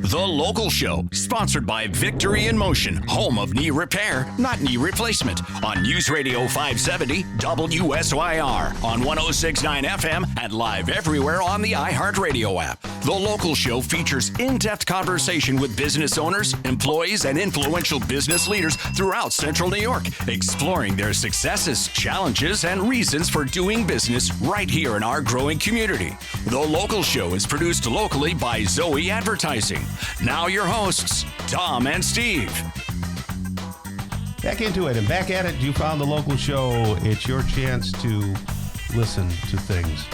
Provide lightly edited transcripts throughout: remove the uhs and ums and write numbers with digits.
The Local Show, sponsored by Victory in Motion, home of knee repair, not knee replacement, on News Radio 570 WSYR, on 106.9 FM, and live everywhere on the iHeartRadio app. The Local Show features in-depth conversation with business owners, employees, and influential business leaders throughout Central New York, exploring their successes, challenges, and reasons for doing business right here in our growing community. The Local Show is produced locally by Zoe Advertising. Now your hosts, Tom and Steve. Back into it and back at it. You found The Local Show. It's your chance to listen to things.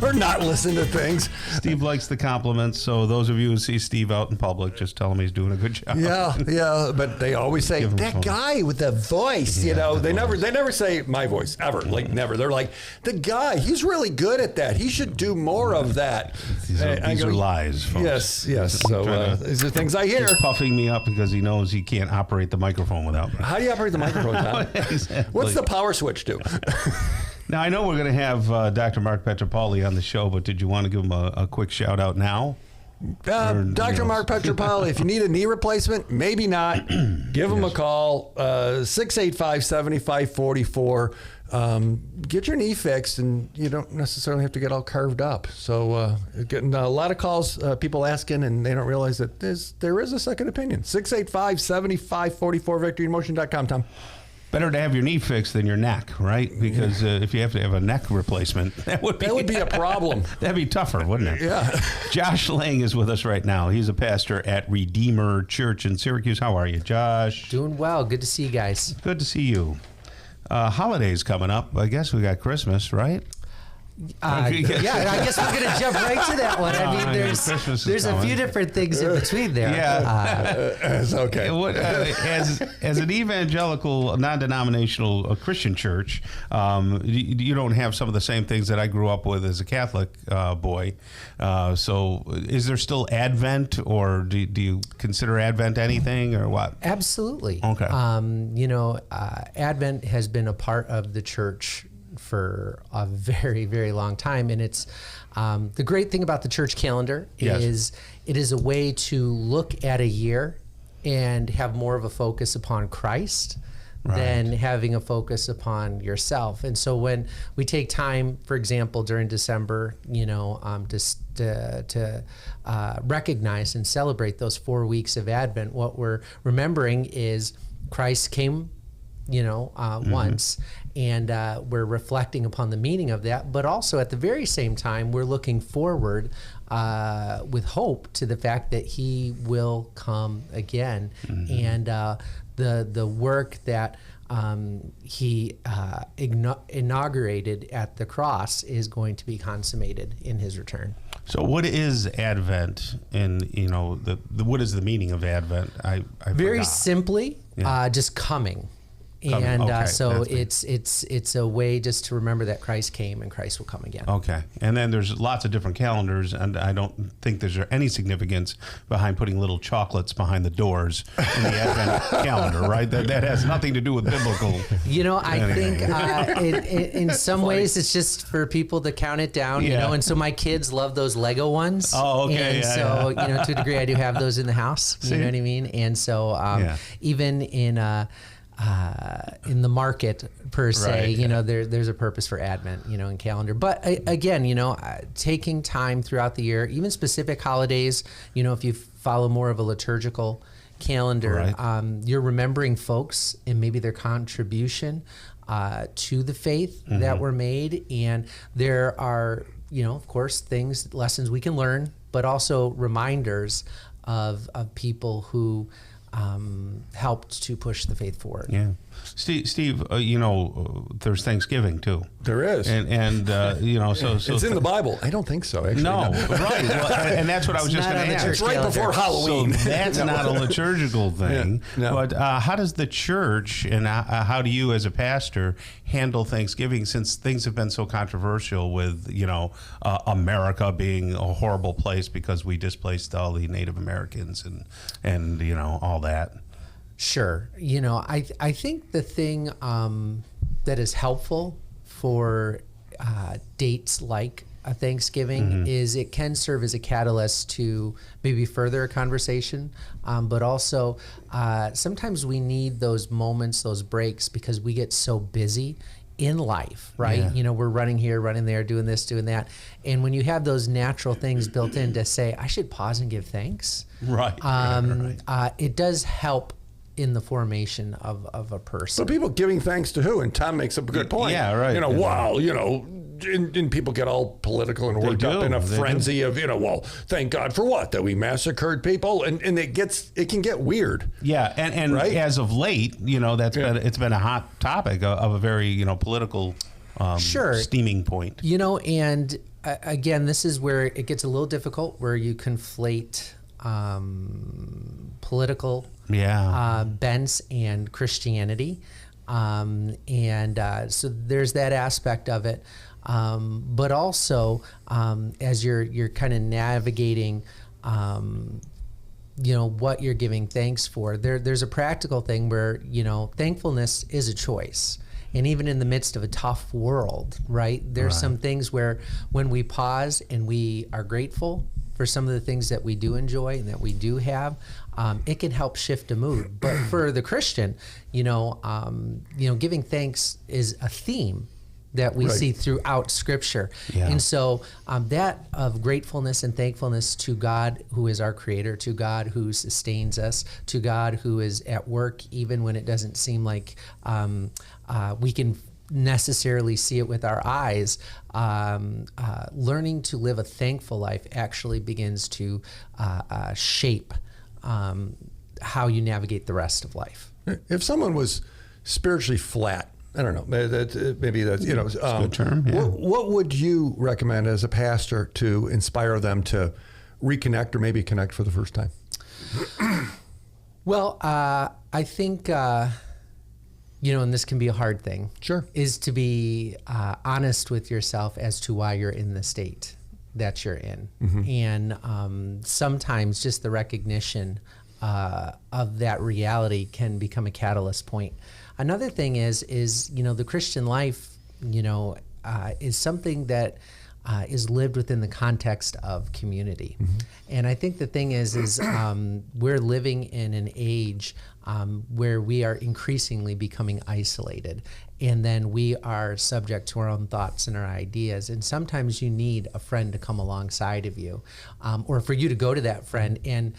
Or not listen to things. Steve likes the compliments, so those of you who see Steve out in public, just tell him he's doing a good job. Yeah, but they always say, that guy with the voice, they never say my voice, ever, never. They're like, the guy, he's really good at that. He should do more of that. These are lies, folks. Yes. So these are things I hear. He's puffing me up because he knows he can't operate the microphone without me. How do you operate the microphone, Tom? Exactly. What's the power switch do? Now, I know we're going to have Dr. Mark Petropoli on the show, but did you want to give him a quick shout out now? Dr. Mark Petropoli, if you need a knee replacement, maybe not, give him a call, 685-7544. Get your knee fixed, and you don't necessarily have to get all carved up. So getting a lot of calls, people asking, and they don't realize that there is a second opinion. 685-7544, victoryinmotion.com, Tom. Better to have your knee fixed than your neck, right? Because if you have to have a neck replacement, that would be a problem. That'd be tougher, wouldn't it? Yeah. Josh Lange is with us right now. He's a pastor at Redeemer Church in Syracuse. How are you, Josh? Doing well. Good to see you guys. Good to see you. Holidays coming up. I guess we got Christmas, right? I guess we're going to jump right to that one. I mean, there's a few different things in between there. Yeah. It's okay. As an evangelical, non-denominational Christian church, you don't have some of the same things that I grew up with as a Catholic boy. So is there still Advent, or do you consider Advent anything, or what? Absolutely. Okay. Advent has been a part of the church for a very, very long time. And it's the great thing about the church calendar is it is a way to look at a year and have more of a focus upon Christ than having a focus upon yourself. And so when we take time, for example, during December, to recognize and celebrate those 4 weeks of Advent, what we're remembering is Christ came once, and we're reflecting upon the meaning of that, but also at the very same time, we're looking forward with hope to the fact that he will come again. And the work that he inaugurated at the cross is going to be consummated in his return. So what is Advent, and what is the meaning of Advent? I very simply, just coming. And so it's a way just to remember that Christ came and Christ will come again. Okay. And then there's lots of different calendars, and I don't think there's any significance behind putting little chocolates behind the doors in the Advent calendar, right? That has nothing to do with biblical. I think in some ways it's just for people to count it down, and so my kids love those Lego ones. Oh, okay. And so, to a degree, I do have those in the house. You know what I mean? And so even in the market per se, there's a purpose for Advent, in calendar. But again, taking time throughout the year, even specific holidays, if you follow more of a liturgical calendar, you're remembering folks and maybe their contribution to the faith that were made. And there are, of course, lessons we can learn, but also reminders of people who helped to push the faith forward. Yeah. Steve, there's Thanksgiving too. There is. And so it's in the Bible. I don't think so, actually. No, right. Well, and that's what I was just going to ask. It's right before Halloween. So that's not a liturgical thing. Yeah, no. But how does the church, and how do you as a pastor handle Thanksgiving, since things have been so controversial with, America being a horrible place because we displaced all the Native Americans and all that? Sure. I think the thing that is helpful for dates like a Thanksgiving is it can serve as a catalyst to maybe further a conversation, but also sometimes we need those moments, those breaks, because we get so busy in life, right? Yeah. You know, we're running here, running there, doing this, doing that. And when you have those natural things built in to say, I should pause and give thanks. Right. It does help in the formation of a person. So people giving thanks to who? And Tom makes up a good point. Yeah, right. You know, wow, you know, and people get all political and worked up in a frenzy of, you know, well, thank God for what? That we massacred people, and it can get weird. Yeah, and right? As of late, you know, it's been a hot topic of a very, you know, political steaming point. You know, and again, this is where it gets a little difficult, where you conflate political bents and Christianity. So there's that aspect of it. But also, as you're kind of navigating, you know, what you're giving thanks for, there's a practical thing where, you know, thankfulness is a choice. And even in the midst of a tough world, right? There's some things where when we pause and we are grateful for some of the things that we do enjoy and that we do have, it can help shift a mood. But for the Christian, you know, giving thanks is a theme that we see throughout Scripture. Yeah. And so that of gratefulness and thankfulness to God, who is our creator, to God who sustains us, to God who is at work even when it doesn't seem like we can necessarily see it with our eyes, learning to live a thankful life actually begins to shape how you navigate the rest of life. If someone was spiritually flat, I don't know, maybe that's, you know, a good term. Yeah. What would you recommend as a pastor to inspire them to reconnect or maybe connect for the first time? Well, I think, you know, and this can be a hard thing. Sure. Is to be honest with yourself as to why you're in the state that you're in. And sometimes just the recognition of that reality can become a catalyst point. Another thing is, you know, the Christian life, you know, is something that is lived within the context of community. And I think the thing is we're living in an age where we are increasingly becoming isolated, and then we are subject to our own thoughts and our ideas. And sometimes you need a friend to come alongside of you, or for you to go to that friend and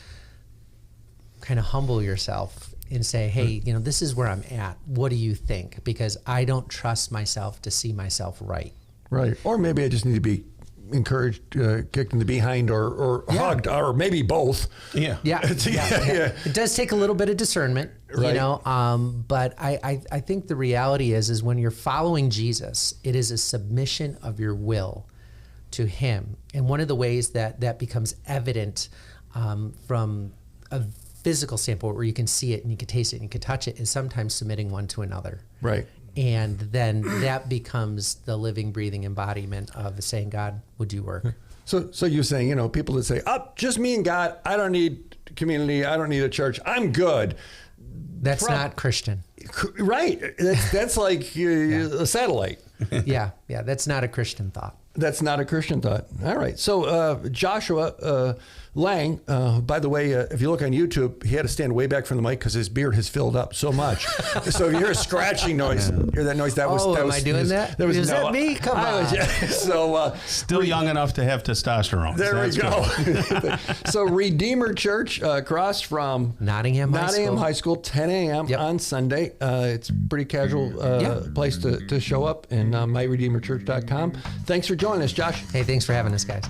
kind of humble yourself and say, hey, you know, this is where I'm at. What do you think? Because I don't trust myself to see myself right. Right. Or maybe I just need to be encouraged, kicked in the behind, or hugged, or maybe both. Yeah. It does take a little bit of discernment, you know, but I think the reality is when you're following Jesus, it is a submission of your will to him. And one of the ways that becomes evident from a physical standpoint, where you can see it and you can taste it and you can touch it, is sometimes submitting one to another. Right. And then that becomes the living, breathing embodiment of saying, God, would you work? So you're saying, you know, people that say, just me and God, I don't need community, I don't need a church, I'm good. That's not Christian. Right. That's like a satellite. Yeah, that's not a Christian thought. That's not a Christian thought. All right. So Joshua Lange, by the way, if you look on YouTube, he had to stand way back from the mic because his beard has filled up so much. So if you hear a scratching noise, hear that noise? That was. Am I doing that? Is that me? Come on. So still young enough to have testosterone. There we go. So Redeemer Church, across from Nottingham High School, 10 a.m. on Sunday. It's a pretty casual place to show up, and myredeemerchurch.com. Thanks for joining us, Josh. Hey, thanks for having us, guys.